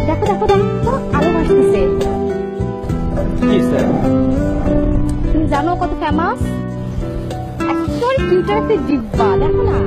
দেখো দেখো দেখো আলো আসতেছে। তুমি জানো কত ফেমাস? একেবারে কিউটার একটা জিব্বা, দেখো না।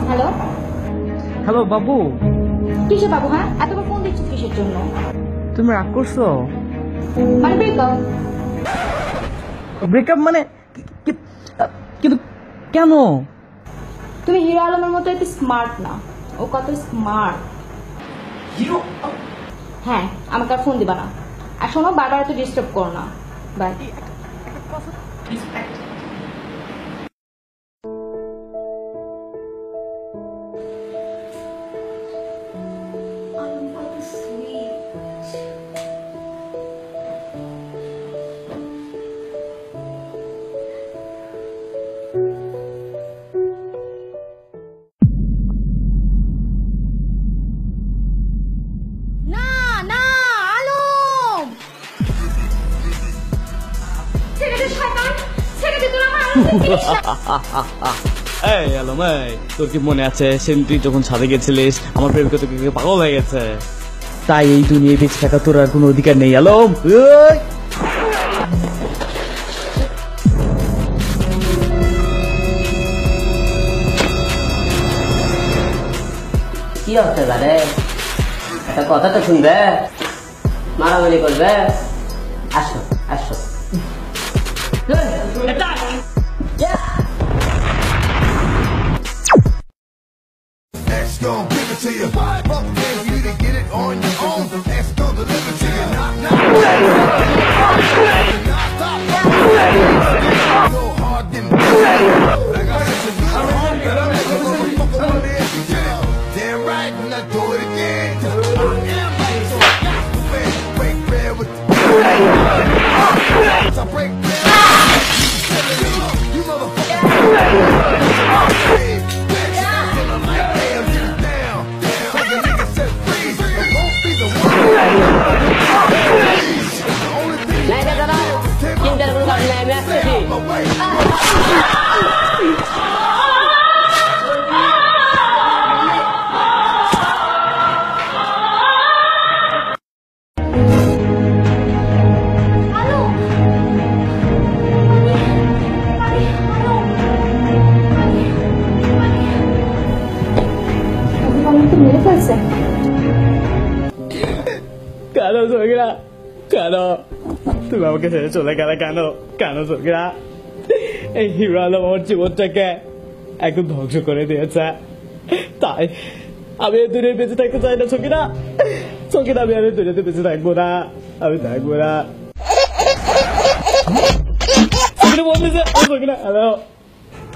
হ্যালো হ্যালো বাবু। কিসে বাবু? হ্যাঁ, এতবার ফোন দিচ্ছিস কিসের জন্য? তুমি রাগ করছো? মানে ব্রেকআপ? ব্রেকআপ মানে কিন্তু কেন? তুমি হিরো আলমের মতো এত স্মার্ট না, ও কত স্মার্ট। হিরো? হ্যাঁ, আমাকে আর ফোন দিবা না। আর শোনো, বারবার এত ডিস্টার্ব করো না। বাই। না না, আলম ছেড়ে দে শয়তান, ছেড়ে দে, তোর আমার আলমকে চিনিস না। এই আলম, এই তোর কি মনে আছে সেদিন তুই যখন ছাদে গেছিলিস আমার প্রেমিকা তোকে পাগল হয়ে গেছে? তাই এই দুনিয়ায় বেঁচে থাকা তোর আর কোনো অধিকার নেই আলম। কি হচ্ছে জানে? একটা কথা তো শুনবে, মারামারি করবে। আসো আসো। X gon' give it to you. Fuck pay you to get it on your own. X gon' deliver to you. Knock knock. So hard then. I got such a good home that I'm motherfucker on the edge. Damn right, and I do it again. I am right, so I got to break bread with the. I break bread. You motherfucker. চিন্তার কোনো কারণ নাই, আমি আসতেছি। মেরে ফেলছে। কেন সগিরা, কেন তুমি আমাকে ছেড়ে চলে গেলে? কেন কেন সগিরা? এই হিরো আলম আমার জীবনটাকে একদম ধ্বংস করে দিয়েছে। তাই আমি এই দুনিয়ায় বেঁচে থাকতে চাই না সগিরা। সগিরা, আমি এই দুনিয়াতে বেঁচে থাকবো না, আমি থাকবো না। সগিরা বলতেছে, সগিরা হ্যালো।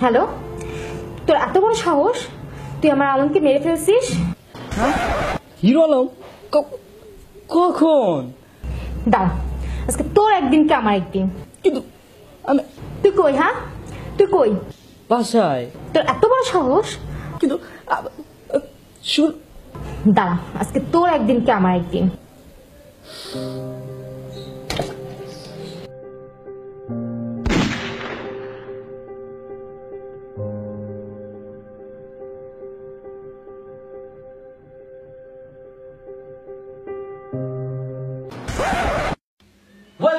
হ্যালো, তোর এত বড় সাহস, তুই আমার আলমকে মেরে ফেলছিস? হিরো আলম? কখন? দাঁড়া, আজকে তোর একদিন কি আমার একদিন। কিন্তু আমি তুই কই? হ্যাঁ, তুই কই? বাসায়। তোর এত বড় সাহস? কিন্তু শুন, দাঁড়া, আজকে তোর একদিন কি আমার একদিন।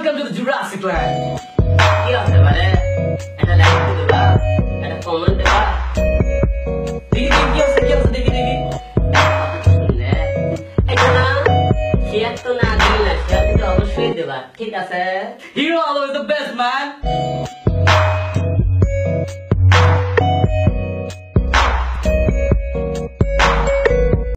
Welcome to the Jurassic Land. কি আছে মানে একটা লাইক দেবা একটা কমেন্ট দেবা দেখি কি আছে দেখি শুনলে এটা না শেয়ার তো না দিলে শেয়ার তো অবশ্যই দেবা ঠিক আছে Hero Allo is the best, man.